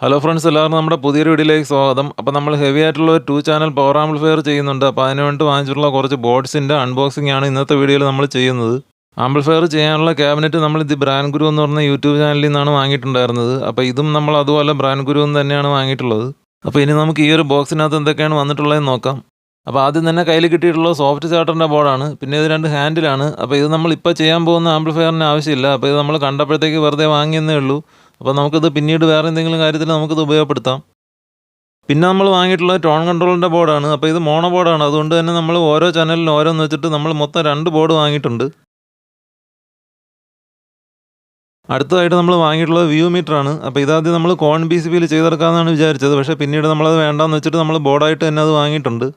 Hello friends, എല്ലാവർക്കും നമ്മുടെ പുതിയൊരു വീഡിയോയിലേക്ക് സ്വാഗതം. അപ്പോൾ നമ്മൾ ഹെവി ആയിട്ടുള്ള ഒരു 2 ചാനൽ പവർ ആംപ്ലിഫയർ ചെയ്യുന്നുണ്ട്. അപ്പോൾ അതിന് വേണ്ടി വാങ്ങിച്ചിട്ടുള്ള കുറച്ച് ബോർഡ്സിൻ്റെ അൺബോക്സിംഗ് ആണ് ഇന്നത്തെ വീഡിയോയിൽ നമ്മൾ ചെയ്യുന്നത്. ആംപ്ലിഫയർ ചെയ്യാനുള്ള ക്യാബിനറ്റ് നമ്മൾ ഇത് ബ്രാൻഡ് ഗുരു എന്ന് പറഞ്ഞ യൂട്യൂബ് ചാനലിൽ നിന്നാണ് വാങ്ങിയിട്ടുണ്ടായിരുന്നത്. അപ്പോൾ ഇതും നമ്മൾ അതുപോലെ ബ്രാൻഡ് ഗുരു എന്ന് തന്നെയാണ് വാങ്ങിയിട്ടുള്ളത്. അപ്പോൾ ഇനി നമുക്ക് ഈ ഒരു ബോക്സിനകത്ത് എന്തൊക്കെയാണ് വന്നിട്ടുള്ളതെന്ന് നോക്കാം. അപ്പോൾ ആദ്യം തന്നെ കയ്യിൽ കിട്ടിയിട്ടുള്ള സോഫ്റ്റ് ചാർട്ടറിൻ്റെ ബോർഡാണ്. പിന്നെ ഇത് 2 ഹാൻഡിലാണ്. അപ്പോൾ ഇത് നമ്മൾ ഇപ്പോൾ ചെയ്യാൻ പോകുന്ന ആംപ്ലിഫയറിന് ആവശ്യമില്ല. അപ്പോൾ ഇത് നമ്മൾ കണ്ടപ്പോഴത്തേക്ക് വെറുതെ വാങ്ങിയെന്നേ ഉള്ളൂ. അപ്പോൾ നമുക്കിത് പിന്നീട് വേറെ എന്തെങ്കിലും കാര്യത്തിൽ നമുക്കിത് ഉപയോഗപ്പെടുത്താം. പിന്നെ നമ്മൾ വാങ്ങിയിട്ടുള്ളത് ടോൺ കൺട്രോളിൻ്റെ ബോർഡാണ്. അപ്പോൾ ഇത് മോണോ ബോർഡാണ്. അതുകൊണ്ട് തന്നെ നമ്മൾ ഓരോ ചാനലിലും ഓരോന്ന് വെച്ചിട്ട് നമ്മൾ മൊത്തം 2 ബോർഡ് വാങ്ങിയിട്ടുണ്ട്. അടുത്തതായിട്ട് നമ്മൾ വാങ്ങിയിട്ടുള്ളത് വ്യൂ മീറ്ററാണ്. അപ്പോൾ ഇതാദ്യം നമ്മൾ കോൺ PCBയിൽ ചെയ്തെടുക്കാമെന്നാണ് വിചാരിച്ചത്. പക്ഷേ പിന്നീട് നമ്മളത് വേണ്ടാന്ന് വെച്ചിട്ട് നമ്മൾ ബോർഡായിട്ട് തന്നെ അത് വാങ്ങിയിട്ടുണ്ട്.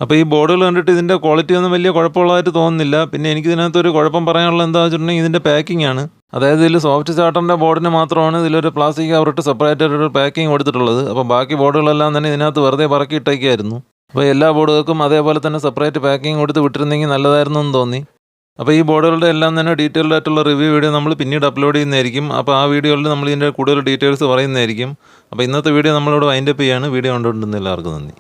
അപ്പോൾ ഈ ബോർഡുകൾ കണ്ടിട്ട് ഇതിൻ്റെ ക്വാളിറ്റി ഒന്നും വലിയ കുഴപ്പമുള്ളതായിട്ട് തോന്നുന്നില്ല. പിന്നെ എനിക്കിതിനകത്തൊരു കുഴപ്പം പറയാനുള്ള എന്താ വെച്ചിട്ടുണ്ടെങ്കിൽ ഇതിൻ്റെ പാക്കിംഗ് ആണ്. അതായത് ഇതിൽ സോഫ്റ്റ് ചാർട്ടറിൻ്റെ ബോർഡിന് മാത്രമാണ് ഇതിലൊരു പ്ലാസ്റ്റിക് കവറിട്ട് സെപ്പറേറ്റ് ഒരു പാക്കിംഗ് കൊടുത്തിട്ടുള്ളത്. അപ്പോൾ ബാക്കി ബോർഡുകളെല്ലാം തന്നെ ഇതിനകത്ത് വെറുതെ പറക്കി ഇട്ടേക്കായിരുന്നു. അപ്പോൾ എല്ലാ ബോർഡുകൾക്കും അതേപോലെ തന്നെ സെപ്പറേറ്റ് പാക്കിംഗ് കൊടുത്ത് വിട്ടിരുന്നെങ്കിൽ നല്ലതായിരുന്നു എന്ന് തോന്നി. അപ്പോൾ ഈ ബോർഡുകളുടെ എല്ലാം തന്നെ ഡീറ്റെയിൽഡ് ആയിട്ടുള്ള റിവ്യൂ വീഡിയോ നമ്മൾ പിന്നീട് അപ്ലോഡ് ചെയ്യുന്നതായിരിക്കും. അപ്പോൾ ആ വീഡിയോയിൽ നമ്മൾ ഇതിൻ്റെ കൂടുതൽ ഡീറ്റെയിൽസ് പറയുന്നതായിരിക്കും. അപ്പോൾ ഇന്നത്തെ വീഡിയോ നമ്മളിവിടെ വൈൻഡപ്പ് ചെയ്യാണ്. വീഡിയോ കണ്ടുകൊണ്ടിരുന്ന എല്ലാവർക്കും നന്ദി.